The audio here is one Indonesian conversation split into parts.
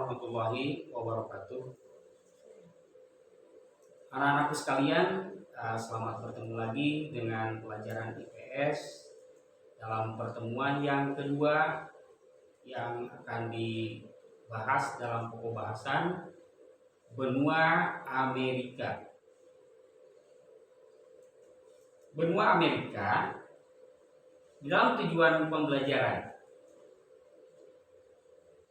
warahmatullahi wabarakatuh. Anak-anakku sekalian, selamat bertemu lagi dengan pelajaran IPS dalam pertemuan yang kedua yang akan dibahas dalam pokok bahasan benua Amerika. Benua Amerika di dalam tujuan pembelajaran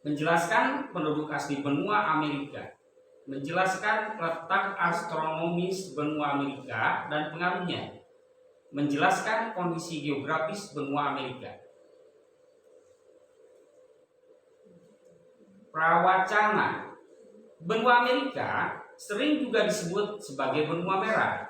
menjelaskan penduduk asli benua Amerika, menjelaskan letak astronomis benua Amerika dan pengaruhnya, menjelaskan kondisi geografis benua Amerika. Prawacana benua Amerika sering juga disebut sebagai benua merah.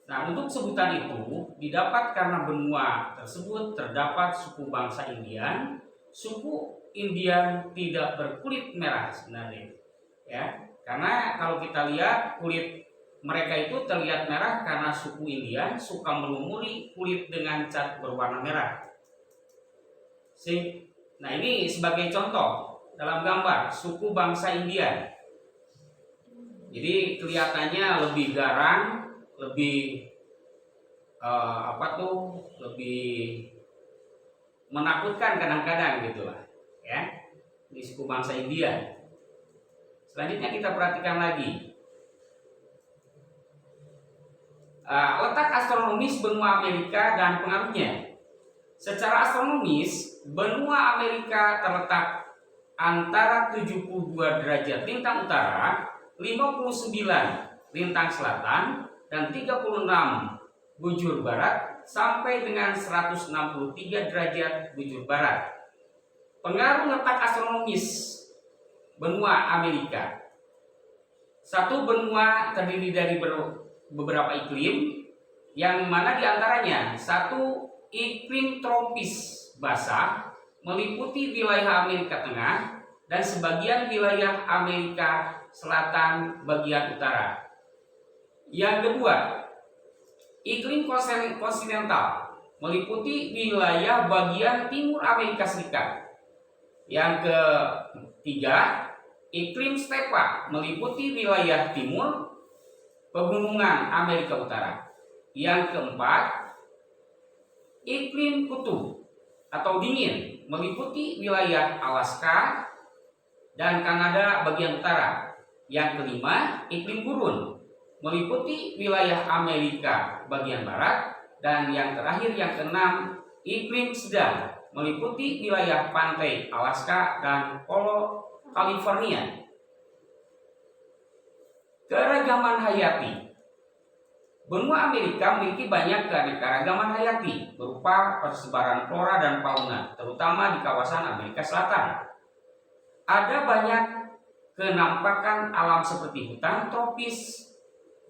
Nah, untuk sebutan itu didapat karena benua tersebut terdapat suku bangsa Indian. Suku Indian tidak berkulit merah sebenarnya, ya. Karena kalau kita lihat kulit mereka itu terlihat merah karena suku Indian suka melumuri kulit dengan cat berwarna merah. Nah, ini sebagai contoh dalam gambar suku bangsa Indian. Jadi kelihatannya lebih garang, lebih lebih menakutkan kadang-kadang gitulah, ya. Ini suku bangsa India. Selanjutnya kita perhatikan lagi letak astronomis benua Amerika dan pengaruhnya. Secara astronomis, benua Amerika terletak antara 72 derajat lintang utara, 59 lintang selatan, dan 36 bujur barat sampai dengan 163 derajat bujur barat. Pengaruh letak astronomis benua Amerika. Satu benua terdiri dari beberapa iklim, yang mana diantaranya satu iklim tropis basah meliputi wilayah Amerika Tengah dan sebagian wilayah Amerika Selatan bagian utara. Yang kedua, iklim kontinental meliputi wilayah bagian timur Amerika Serikat. Yang ketiga, iklim stepa meliputi wilayah timur pegunungan Amerika Utara. Yang keempat, iklim kutub atau dingin meliputi wilayah Alaska dan Kanada bagian utara. Yang kelima, iklim gurun meliputi wilayah Amerika bagian barat. Dan yang terakhir, yang keenam, iklim sedang meliputi wilayah pantai Alaska dan Polo California. Keragaman hayati. Benua Amerika memiliki banyak keanekaragaman hayati berupa persebaran flora dan fauna, terutama di kawasan Amerika Selatan. Ada banyak kenampakan alam seperti hutan tropis,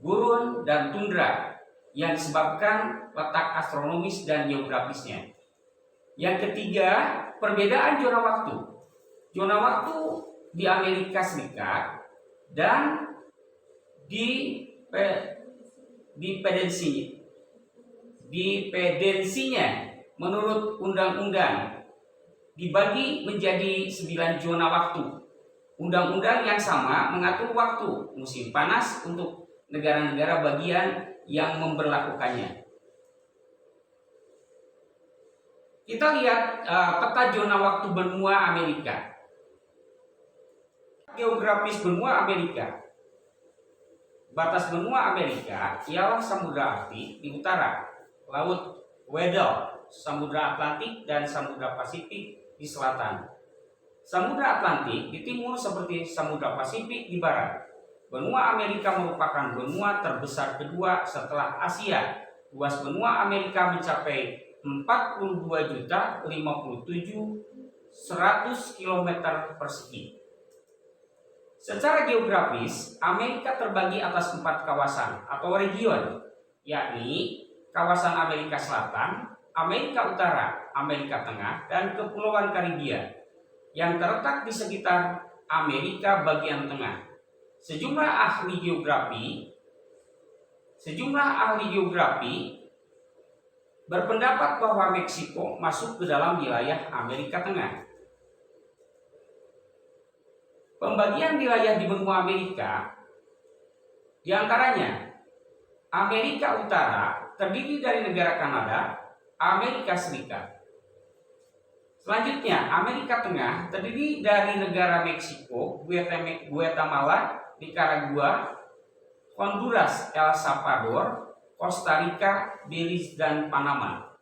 gurun, dan tundra yang disebabkan letak astronomis dan geografisnya. Yang ketiga, perbedaan zona waktu. Zona waktu di Amerika Serikat dan dipendensinya menurut undang-undang dibagi menjadi 9 zona waktu. Undang-undang yang sama mengatur waktu musim panas untuk negara-negara bagian yang memberlakukannya. Kita lihat peta zona waktu benua Amerika. Geografis benua Amerika. Batas benua Amerika ialah Samudra Arktik di utara, Laut Weddell, Samudra Atlantik, dan Samudra Pasifik di selatan. Samudra Atlantik di timur seperti Samudra Pasifik di barat. Benua Amerika merupakan benua terbesar kedua setelah Asia. Luas benua Amerika mencapai 42.057.100 km persegi. Secara geografis, Amerika terbagi atas 4 kawasan atau region, yakni kawasan Amerika Selatan, Amerika Utara, Amerika Tengah, dan Kepulauan Karibia yang terletak di sekitar Amerika bagian tengah. Sejumlah ahli geografi berpendapat bahwa Meksiko masuk ke dalam wilayah Amerika Tengah. Pembagian wilayah di benua Amerika diantaranya Amerika Utara terdiri dari negara Kanada, Amerika Serikat. Selanjutnya Amerika Tengah terdiri dari negara Meksiko, Guatemala, Nicaragua, Honduras, El Salvador, Costa Rica, Belize, dan Panama.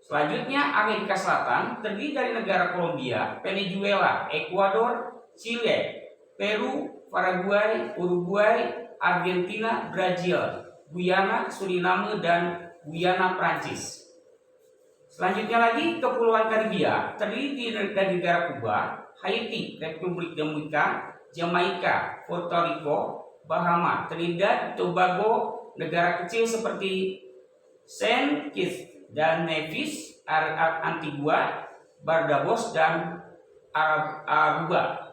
Selanjutnya Amerika Selatan terdiri dari negara Kolombia, Venezuela, Ekuador, Chile, Peru, Paraguay, Uruguay, Argentina, Brazil, Guyana, Suriname, dan Guyana Prancis. Selanjutnya lagi Kepulauan Karibia terdiri dari negara Kuba, Haiti, Republik Dominika, Jamaika, Puerto Rico, Bahama, Trinidad, Tobago, negara kecil seperti Saint Kitts dan Nevis, Antigua, Barbados, dan Aruba.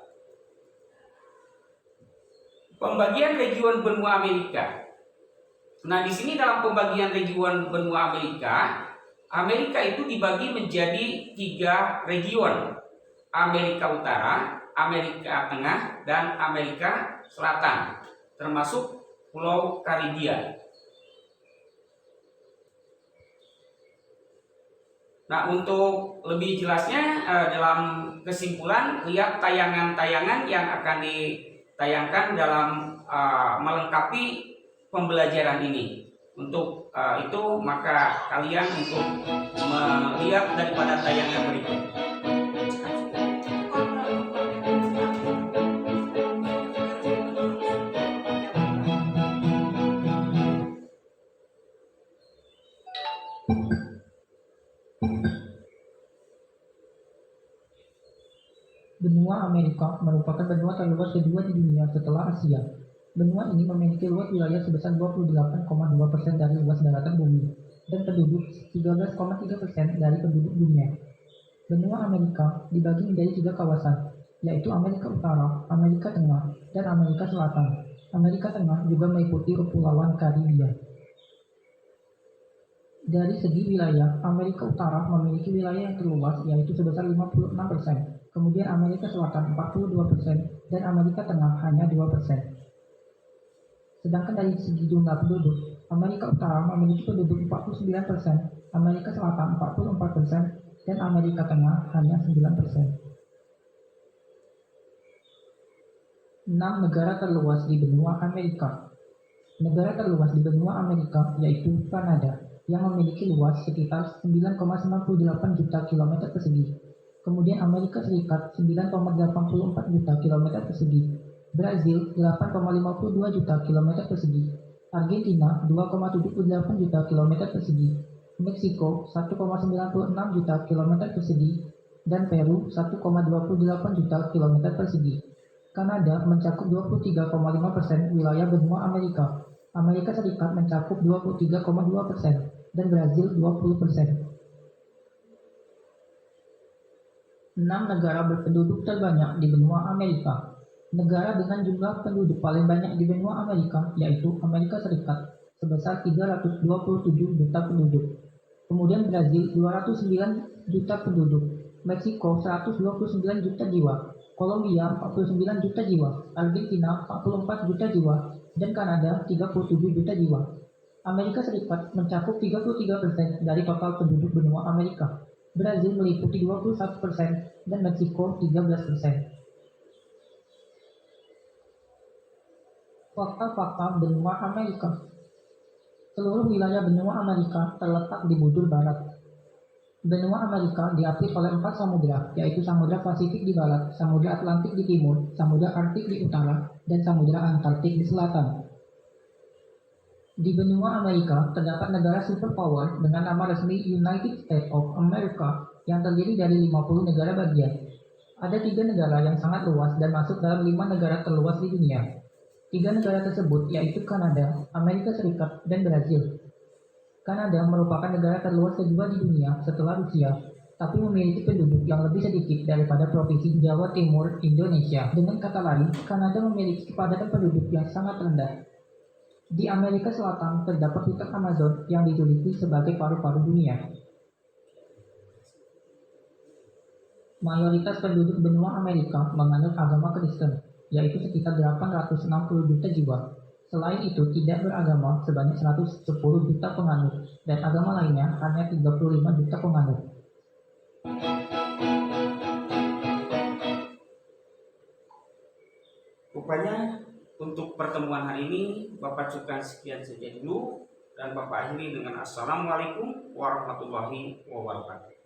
Pembagian region benua Amerika. Nah, di sini dalam pembagian region benua Amerika, Amerika itu dibagi menjadi 3 region: Amerika Utara, Amerika Tengah, dan Amerika Selatan, termasuk Pulau Karibia. Nah, untuk lebih jelasnya dalam kesimpulan, lihat tayangan-tayangan yang akan ditayangkan dalam melengkapi pembelajaran ini. Untuk itu maka kalian untuk melihat daripada tayangan berikut. Benua Amerika merupakan benua terluas kedua di dunia setelah Asia. Benua ini memiliki luas wilayah sebesar 28,2% dari luas daratan bumi dan penduduk 13,3% dari penduduk dunia. Benua Amerika dibagi menjadi 3 kawasan, yaitu Amerika Utara, Amerika Tengah, dan Amerika Selatan. Amerika Tengah juga meliputi Kepulauan Karibia. Dari segi wilayah, Amerika Utara memiliki wilayah yang terluas yaitu sebesar 56%. Kemudian Amerika Selatan 42% dan Amerika Tengah hanya 2%. Sedangkan dari segi jumlah penduduk, Amerika Utara memiliki penduduk 49%, Amerika Selatan 44%, dan Amerika Tengah hanya 9%. 6 negara terluas di benua Amerika. Negara terluas di benua Amerika yaitu Kanada, yang memiliki luas sekitar 9,98 juta kilometer persegi. Kemudian Amerika Serikat 9,84 juta kilometer persegi, Brazil 8,52 juta kilometer persegi, Argentina 2,78 juta kilometer persegi, Meksiko 1,96 juta kilometer persegi, dan Peru 1,28 juta kilometer persegi. Kanada mencakup 23,5% wilayah benua Amerika. Amerika Serikat mencakup 23,2% dan Brazil 20%. 6 negara berpenduduk terbanyak di benua Amerika. Negara dengan jumlah penduduk paling banyak di benua Amerika yaitu Amerika Serikat sebesar 327 juta penduduk. Kemudian Brazil 209 juta penduduk, Meksiko 129 juta jiwa, Kolombia 49 juta jiwa, Argentina 44 juta jiwa, dan Kanada 37 juta jiwa. Amerika Serikat mencakup 33% dari total penduduk benua Amerika. Brazil meliputi 21% dan Meksiko 13%. Fakta-fakta benua Amerika. Seluruh wilayah benua Amerika terletak di bujur barat. Benua Amerika diapit oleh 4 samudra, yaitu Samudra Pasifik di barat, Samudra Atlantik di timur, Samudra Arktik di utara, dan Samudra Antartik di selatan. Di benua Amerika terdapat negara superpower dengan nama resmi United States of America yang terdiri dari 50 negara bagian. Ada 3 negara yang sangat luas dan masuk dalam 5 negara terluas di dunia. 3 negara tersebut yaitu Kanada, Amerika Serikat, dan Brazil. Kanada merupakan negara terluas kedua di dunia setelah Rusia, tapi memiliki penduduk yang lebih sedikit daripada Provinsi Jawa Timur, Indonesia. Dengan kata lain, Kanada memiliki kepadatan penduduk yang sangat rendah. Di Amerika Selatan terdapat hutan Amazon yang dijuluki sebagai paru-paru dunia. Mayoritas penduduk benua Amerika menganut agama Kristen. yaitu sekitar 860 juta jiwa. Selain itu, tidak beragama sebanyak 110 juta penganut, dan agama lainnya hanya 35 juta penganut. Rupanya untuk pertemuan hari ini Bapak cukupkan sekian saja dulu, dan Bapak akhiri dengan Assalamualaikum warahmatullahi wabarakatuh.